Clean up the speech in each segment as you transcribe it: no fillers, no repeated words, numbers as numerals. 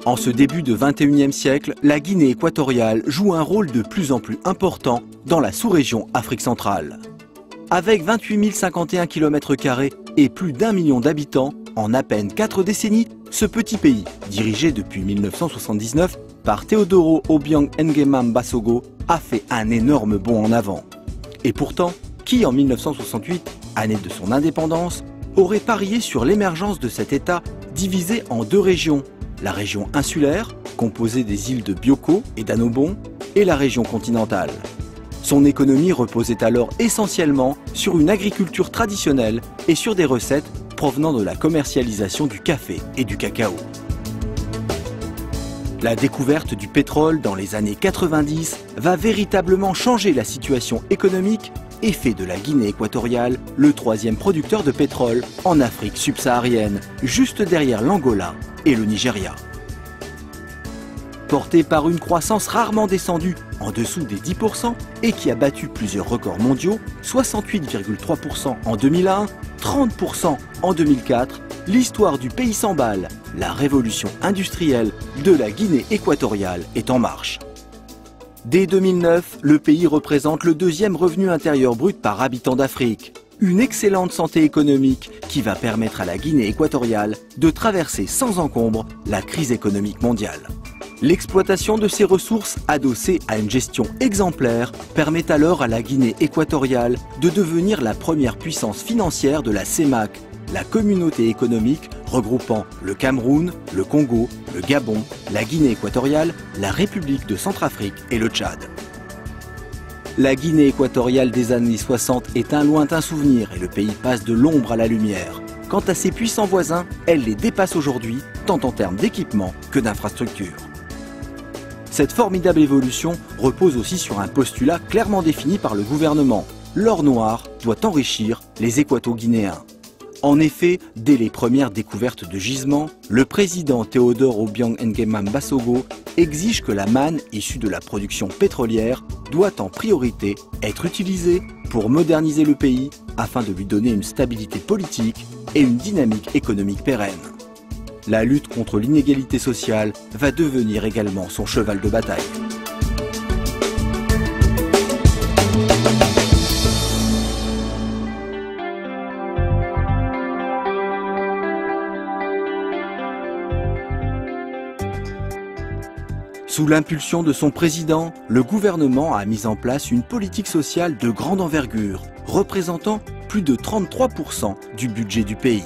En ce début de 21e siècle, la Guinée équatoriale joue un rôle de plus en plus important dans la sous-région Afrique centrale. Avec 28 051 km² et plus d'1 million d'habitants, en à peine 4 décennies, ce petit pays, dirigé depuis 1979 par Teodoro Obiang Nguema Mbasogo, a fait un énorme bond en avant. Et pourtant, qui en 1968, année de son indépendance, aurait parié sur l'émergence de cet État divisé en deux régions, la région insulaire, composée des îles de Bioko et d'Annobon, et la région continentale. Son économie reposait alors essentiellement sur une agriculture traditionnelle et sur des recettes provenant de la commercialisation du café et du cacao. La découverte du pétrole dans les années 90 va véritablement changer la situation économique et fait de la Guinée équatoriale le troisième producteur de pétrole en Afrique subsaharienne, juste derrière l'Angola et le Nigeria. Porté par une croissance rarement descendue en dessous des 10% et qui a battu plusieurs records mondiaux, 68,3% en 2001, 30% en 2004, l'histoire du pays s'emballe, la révolution industrielle de la Guinée équatoriale est en marche. Dès 2009, le pays représente le deuxième revenu intérieur brut par habitant d'Afrique. Une excellente santé économique qui va permettre à la Guinée équatoriale de traverser sans encombre la crise économique mondiale. L'exploitation de ces ressources adossée à une gestion exemplaire permet alors à la Guinée équatoriale de devenir la première puissance financière de la CEMAC, la communauté économique regroupant le Cameroun, le Congo, le Gabon, la Guinée équatoriale, la République de Centrafrique et le Tchad. La Guinée équatoriale des années 60 est un lointain souvenir et le pays passe de l'ombre à la lumière. Quant à ses puissants voisins, elle les dépasse aujourd'hui, tant en termes d'équipement que d'infrastructures. Cette formidable évolution repose aussi sur un postulat clairement défini par le gouvernement. L'or noir doit enrichir les Équato-Guinéens. En effet, dès les premières découvertes de gisements, le président Teodoro Obiang Nguema Mbasogo exige que la manne issue de la production pétrolière doit en priorité être utilisée pour moderniser le pays afin de lui donner une stabilité politique et une dynamique économique pérenne. La lutte contre l'inégalité sociale va devenir également son cheval de bataille. Sous l'impulsion de son président, le gouvernement a mis en place une politique sociale de grande envergure, représentant plus de 33% du budget du pays.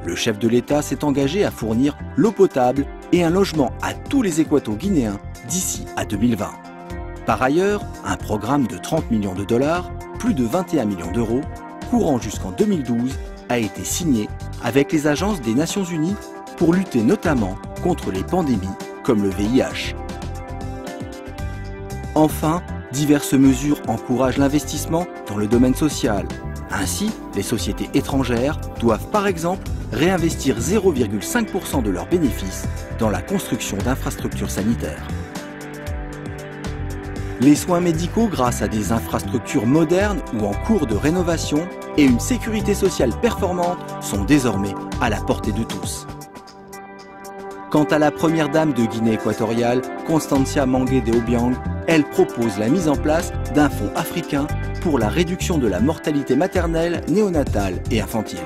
Le chef de l'État s'est engagé à fournir l'eau potable et un logement à tous les Équato-Guinéens d'ici à 2020. Par ailleurs, un programme de 30 millions de dollars, plus de 21 millions d'euros, courant jusqu'en 2012, a été signé avec les agences des Nations Unies pour lutter notamment contre les pandémies comme le VIH. Enfin, diverses mesures encouragent l'investissement dans le domaine social. Ainsi, les sociétés étrangères doivent par exemple réinvestir 0,5% de leurs bénéfices dans la construction d'infrastructures sanitaires. Les soins médicaux grâce à des infrastructures modernes ou en cours de rénovation et une sécurité sociale performante sont désormais à la portée de tous. Quant à la première dame de Guinée équatoriale, Constancia Mangué de Obiang, elle propose la mise en place d'un fonds africain pour la réduction de la mortalité maternelle, néonatale et infantile.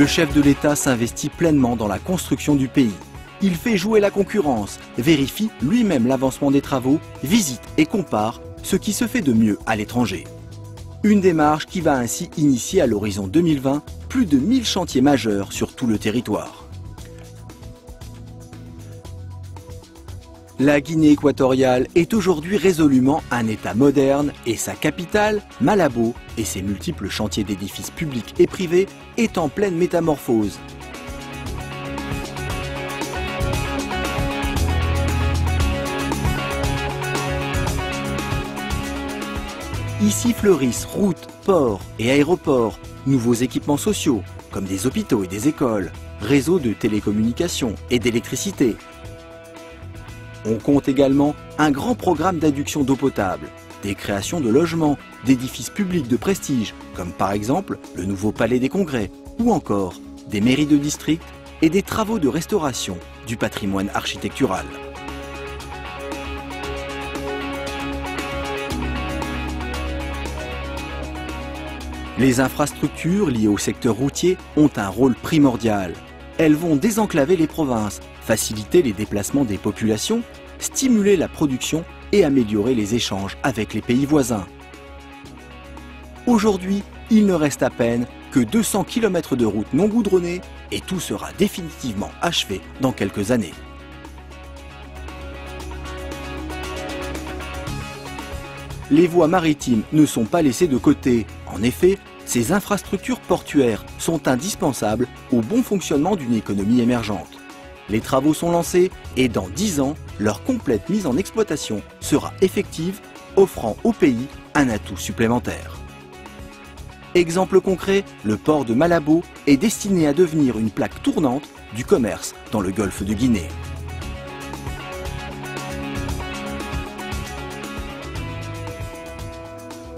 Le chef de l'État s'investit pleinement dans la construction du pays. Il fait jouer la concurrence, vérifie lui-même l'avancement des travaux, visite et compare ce qui se fait de mieux à l'étranger. Une démarche qui va ainsi initier à l'horizon 2020 plus de 1000 chantiers majeurs sur tout le territoire. La Guinée équatoriale est aujourd'hui résolument un État moderne et sa capitale, Malabo, et ses multiples chantiers d'édifices publics et privés est en pleine métamorphose. Ici fleurissent routes, ports et aéroports, nouveaux équipements sociaux, comme des hôpitaux et des écoles, réseaux de télécommunications et d'électricité. On compte également un grand programme d'adduction d'eau potable, des créations de logements, d'édifices publics de prestige, comme par exemple le nouveau Palais des Congrès, ou encore des mairies de district et des travaux de restauration du patrimoine architectural. Les infrastructures liées au secteur routier ont un rôle primordial. Elles vont désenclaver les provinces, faciliter les déplacements des populations, stimuler la production et améliorer les échanges avec les pays voisins. Aujourd'hui, il ne reste à peine que 200 km de routes non goudronnées et tout sera définitivement achevé dans quelques années. Les voies maritimes ne sont pas laissées de côté. En effet, ces infrastructures portuaires sont indispensables au bon fonctionnement d'une économie émergente. Les travaux sont lancés et dans 10 ans, leur complète mise en exploitation sera effective, offrant au pays un atout supplémentaire. Exemple concret, le port de Malabo est destiné à devenir une plaque tournante du commerce dans le golfe de Guinée.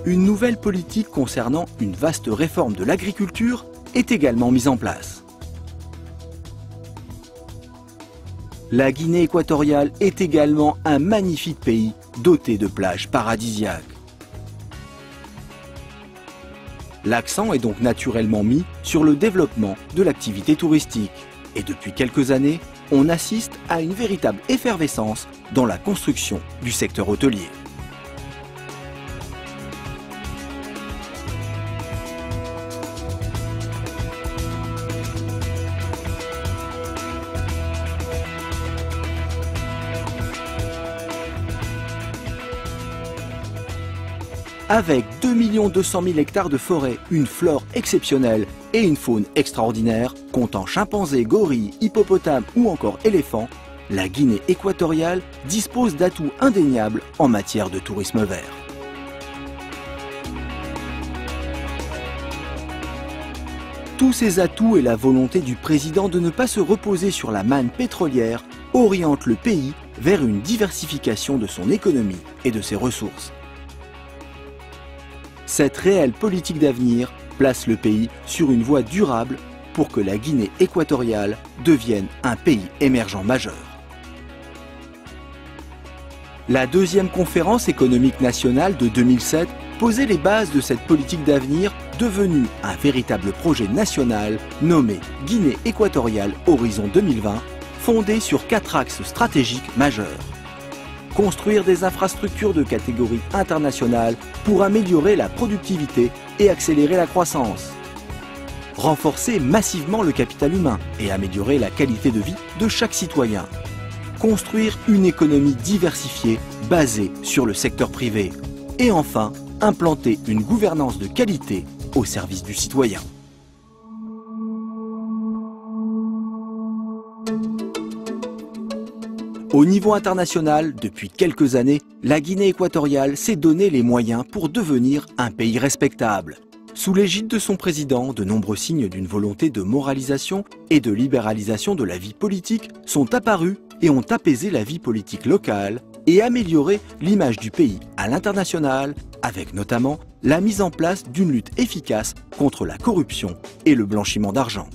Une nouvelle politique concernant une vaste réforme de l'agriculture est également mise en place. La Guinée équatoriale est également un magnifique pays doté de plages paradisiaques. L'accent est donc naturellement mis sur le développement de l'activité touristique. Et depuis quelques années, on assiste à une véritable effervescence dans la construction du secteur hôtelier. Avec 2 200 000 hectares de forêt, une flore exceptionnelle et une faune extraordinaire, comptant chimpanzés, gorilles, hippopotames ou encore éléphants, la Guinée équatoriale dispose d'atouts indéniables en matière de tourisme vert. Tous ces atouts et la volonté du président de ne pas se reposer sur la manne pétrolière orientent le pays vers une diversification de son économie et de ses ressources. Cette réelle politique d'avenir place le pays sur une voie durable pour que la Guinée équatoriale devienne un pays émergent majeur. La deuxième conférence économique nationale de 2007 posait les bases de cette politique d'avenir devenue un véritable projet national nommé Guinée équatoriale Horizon 2020, fondé sur 4 axes stratégiques majeurs. Construire des infrastructures de catégorie internationale pour améliorer la productivité et accélérer la croissance. Renforcer massivement le capital humain et améliorer la qualité de vie de chaque citoyen. Construire une économie diversifiée basée sur le secteur privé. Et enfin, implanter une gouvernance de qualité au service du citoyen. Au niveau international, depuis quelques années, la Guinée équatoriale s'est donné les moyens pour devenir un pays respectable. Sous l'égide de son président, de nombreux signes d'une volonté de moralisation et de libéralisation de la vie politique sont apparus et ont apaisé la vie politique locale et amélioré l'image du pays à l'international, avec notamment la mise en place d'une lutte efficace contre la corruption et le blanchiment d'argent.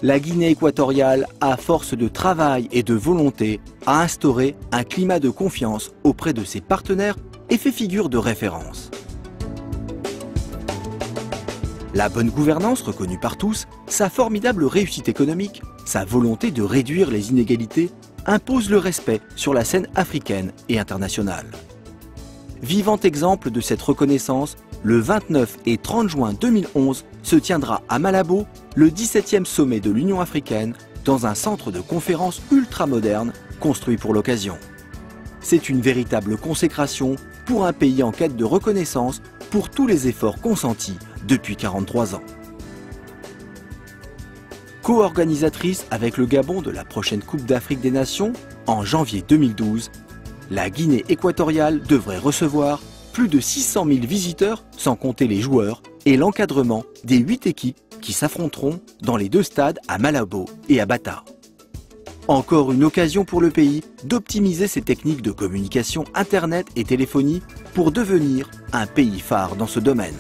La Guinée équatoriale, à force de travail et de volonté, a instauré un climat de confiance auprès de ses partenaires et fait figure de référence. La bonne gouvernance reconnue par tous, sa formidable réussite économique, sa volonté de réduire les inégalités, impose le respect sur la scène africaine et internationale. Vivant exemple de cette reconnaissance, le 29 et 30 juin 2011 se tiendra à Malabo le 17e sommet de l'Union africaine dans un centre de conférence ultramoderne construit pour l'occasion. C'est une véritable consécration pour un pays en quête de reconnaissance pour tous les efforts consentis depuis 43 ans. Co-organisatrice avec le Gabon de la prochaine Coupe d'Afrique des Nations en janvier 2012, la Guinée équatoriale devrait recevoir plus de 600 000 visiteurs, sans compter les joueurs, et l'encadrement des 8 équipes qui s'affronteront dans les 2 stades à Malabo et à Bata. Encore une occasion pour le pays d'optimiser ses techniques de communication Internet et téléphonie pour devenir un pays phare dans ce domaine.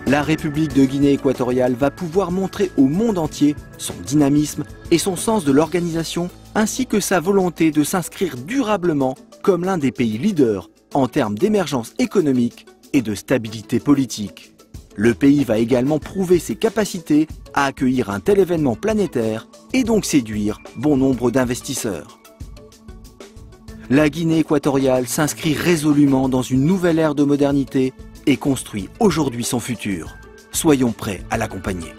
La République de Guinée équatoriale va pouvoir montrer au monde entier son dynamisme et son sens de l'organisation, ainsi que sa volonté de s'inscrire durablement comme l'un des pays leaders en termes d'émergence économique et de stabilité politique. Le pays va également prouver ses capacités à accueillir un tel événement planétaire et donc séduire bon nombre d'investisseurs. La Guinée équatoriale s'inscrit résolument dans une nouvelle ère de modernité et construit aujourd'hui son futur. Soyons prêts à l'accompagner.